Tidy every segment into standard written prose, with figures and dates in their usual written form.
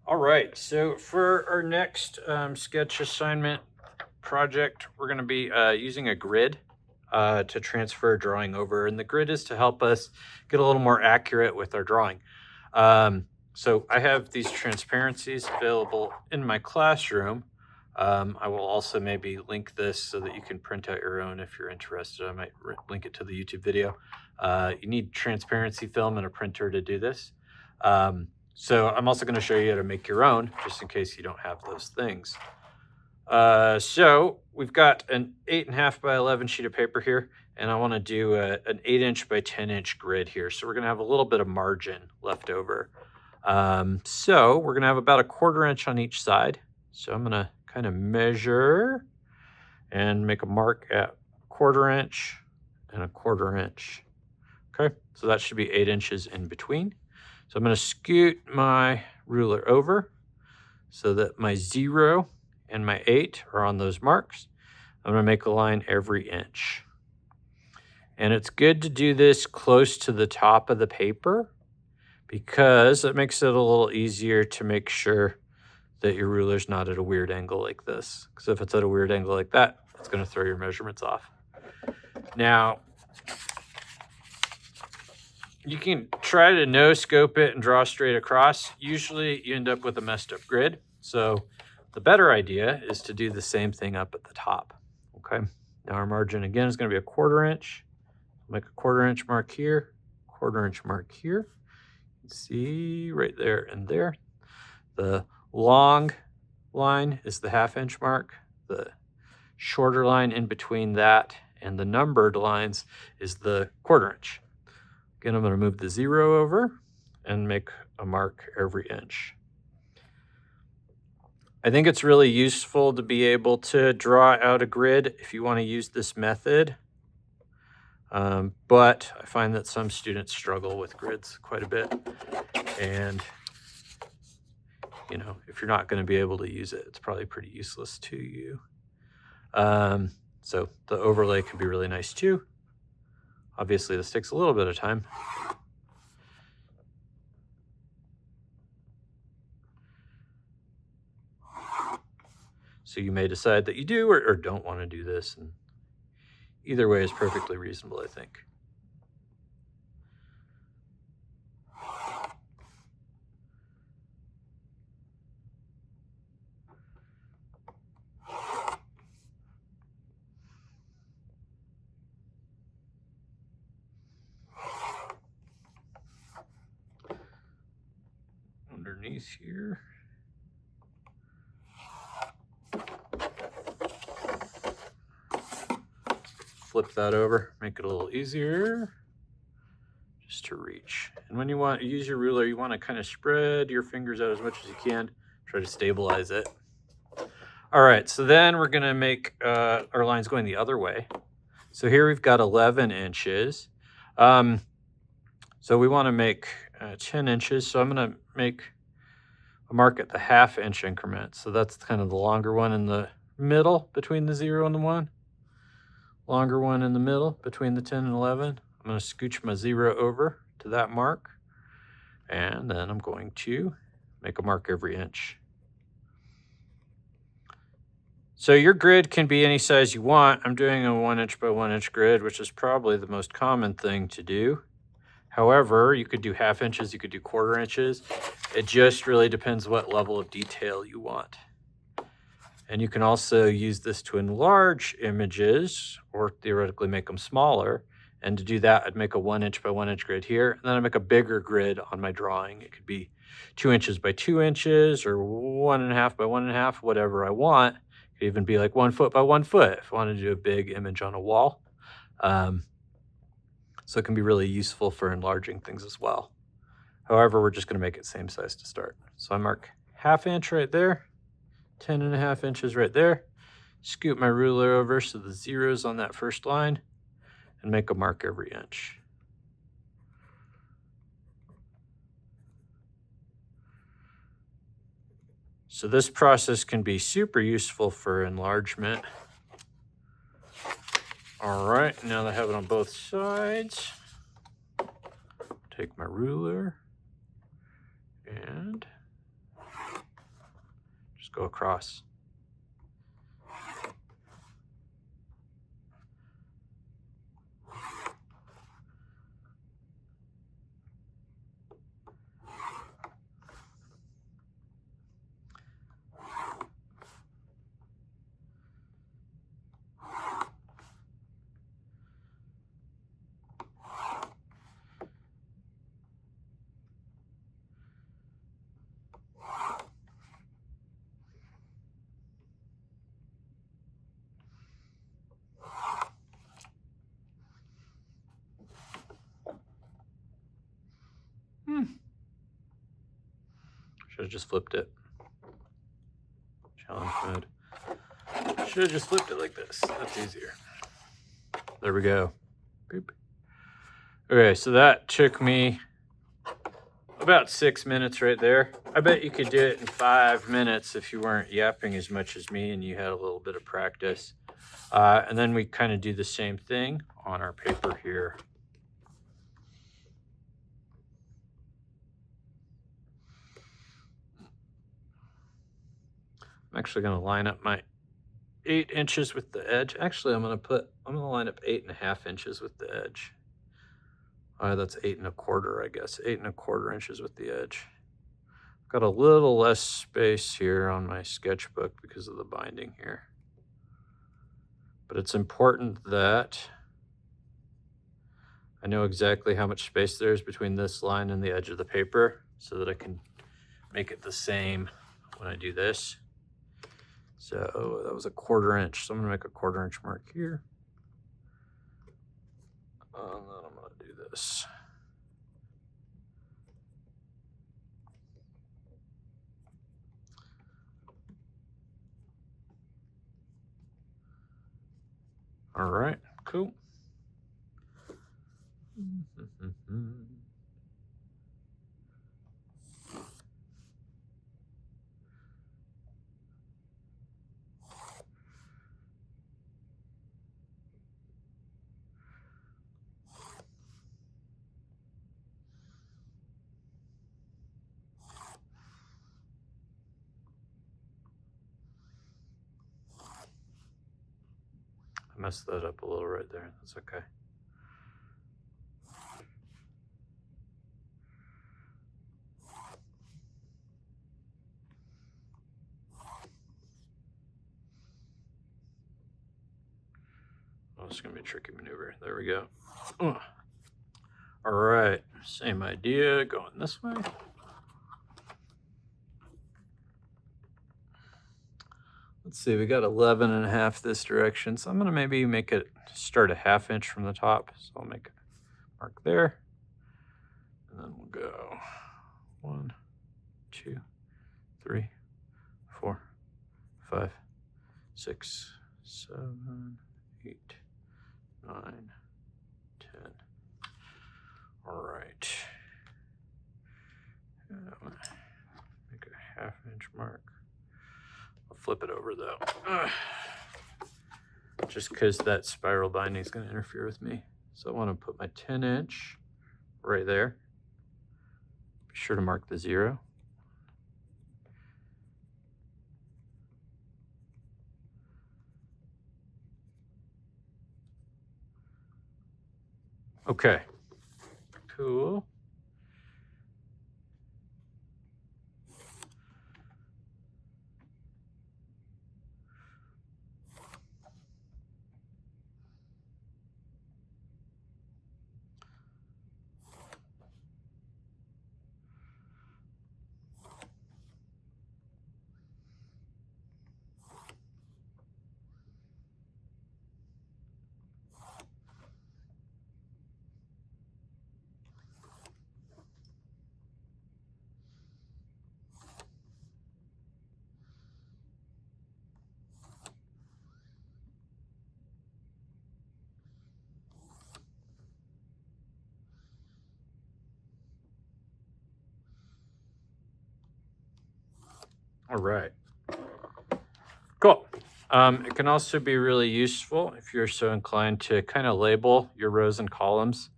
All right, so for our next sketch assignment project, we're going to be using a grid to transfer drawing over. And the grid is to help us get a little more accurate with our drawing. So I have these transparencies available in my classroom. I will also maybe link this so that you can print out your own if you're interested. I might link it to the YouTube video. You need transparency film and a printer to do this. So I'm also going to show you how to make your own, just in case you don't have those things. So we've got an 8.5 by 11 sheet of paper here, and I want to do an 8-inch by 10-inch grid here. So we're going to have a little bit of margin left over. So we're going to have about a 1/4 inch on each side. So I'm going to kind of measure and make a mark at 1/4 inch and a 1/4 inch. Okay, so that should be 8 inches in between. So I'm going to scoot my ruler over so that my 0 and my 8 are on those marks. I'm going to make a line every inch. And it's good to do this close to the top of the paper because it makes it a little easier to make sure that your ruler's not at a weird angle like this. Because if it's at a weird angle like that, it's going to throw your measurements off. Now, you can try to no scope it and draw straight across. Usually you end up with a messed up grid. So the better idea is to do the same thing up at the top. Okay. Now our margin again is going to be a 1/4 inch. Make a 1/4 inch mark here, 1/4 inch mark here. See right there and there. The long line is the 1/2 inch mark. The shorter line in between that and the numbered lines is the 1/4 inch. Again, I'm going to move the 0 over and make a mark every inch. I think it's really useful to be able to draw out a grid if you want to use this method. But I find that some students struggle with grids quite a bit. And, if you're not going to be able to use it, it's probably pretty useless to you. So the overlay can be really nice too. Obviously, this takes a little bit of time. So you may decide that you do or don't want to do this. And either way is perfectly reasonable, I think. Underneath here. Flip that over, make it a little easier just to reach. And when you want to use your ruler, you want to kind of spread your fingers out as much as you can, try to stabilize it. All right, so then we're going to make our lines going the other way. So here we've got 11 inches. So we want to make 10 inches. So I'm going to make a mark at the 1/2 inch increment. So that's kind of the longer one in the middle between the 0 and the 1. Longer one in the middle between the 10 and 11. I'm going to scooch my 0 over to that mark. And then I'm going to make a mark every inch. So your grid can be any size you want. I'm doing a 1 inch by 1 inch grid, which is probably the most common thing to do. However, you could do 1/2 inches, you could do 1/4 inches. It just really depends what level of detail you want. And you can also use this to enlarge images or theoretically make them smaller. And to do that, I'd make a 1 inch by 1 inch grid here. And then I make a bigger grid on my drawing. It could be 2 inches by 2 inches or 1.5 by 1.5, whatever I want. It could even be like 1 foot by 1 foot if I want to do a big image on a wall. So it can be really useful for enlarging things as well. However, we're just going to make it same size to start. So I mark 1/2 inch right there. 10.5 inches right there. Scoot my ruler over so the 0's on that first line and make a mark every inch. So this process can be super useful for enlargement. All right, now that I have it on both sides, take my ruler and go across. Should have just flipped it. Challenge mode. Should have just flipped it like this. That's easier. There we go. Boop. Okay, so that took me about 6 minutes right there. I bet you could do it in 5 minutes if you weren't yapping as much as me and you had a little bit of practice. And then we kind of do the same thing on our paper here. I'm actually going to line up my 8 inches with the edge. Actually, I'm going to line up 8.5 inches with the edge. That's 8 1/4, I guess. 8 1/4 inches with the edge. Got a little less space here on my sketchbook because of the binding here. But it's important that I know exactly how much space there is between this line and the edge of the paper so that I can make it the same when I do this. So that was a 1/4 inch. So I'm going to make a 1/4 inch mark here. And then I'm going to do this. All right, cool. I messed that up a little right there. That's okay. Oh, it's going to be a tricky maneuver. There we go. All right, same idea, going this way. Let's see, we got 11.5 this direction. So I'm going to maybe make it start a 1/2 inch from the top. So I'll make a mark there. And then we'll go 1, 2, 3, 4, 5, 6, 7, 8, 9, 10. All right. Make a 1/2 inch mark. I'll flip it over though. Just because that spiral binding is going to interfere with me. So I want to put my 10 inch right there. Be sure to mark the 0. Okay, cool. All right, cool. It can also be really useful if you're so inclined to kind of label your rows and columns.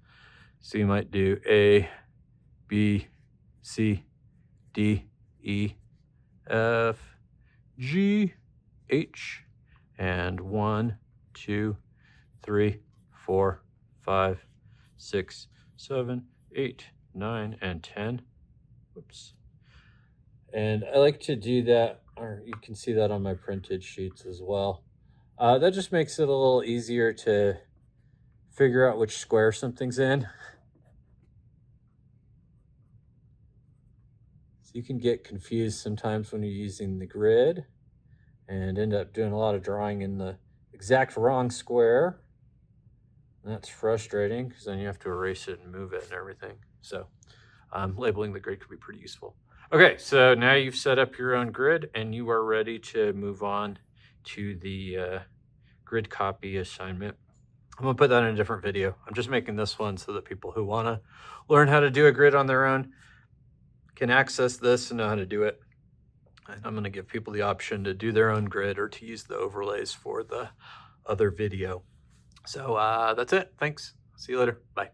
So you might do A, B, C, D, E, F, G, H, and 1, 2, 3, 4, 5, 6, 7, 8, 9, and 10. Whoops. And I like to do that, or you can see that on my printed sheets as well. That just makes it a little easier to figure out which square something's in. So you can get confused sometimes when you're using the grid and end up doing a lot of drawing in the exact wrong square. And that's frustrating because then you have to erase it and move it and everything. So labeling the grid could be pretty useful. Okay, so now you've set up your own grid and you are ready to move on to the grid copy assignment. I'm gonna put that in a different video. I'm just making this one so that people who wanna learn how to do a grid on their own can access this and know how to do it. And I'm gonna give people the option to do their own grid or to use the overlays for the other video. So that's it. Thanks. See you later. Bye.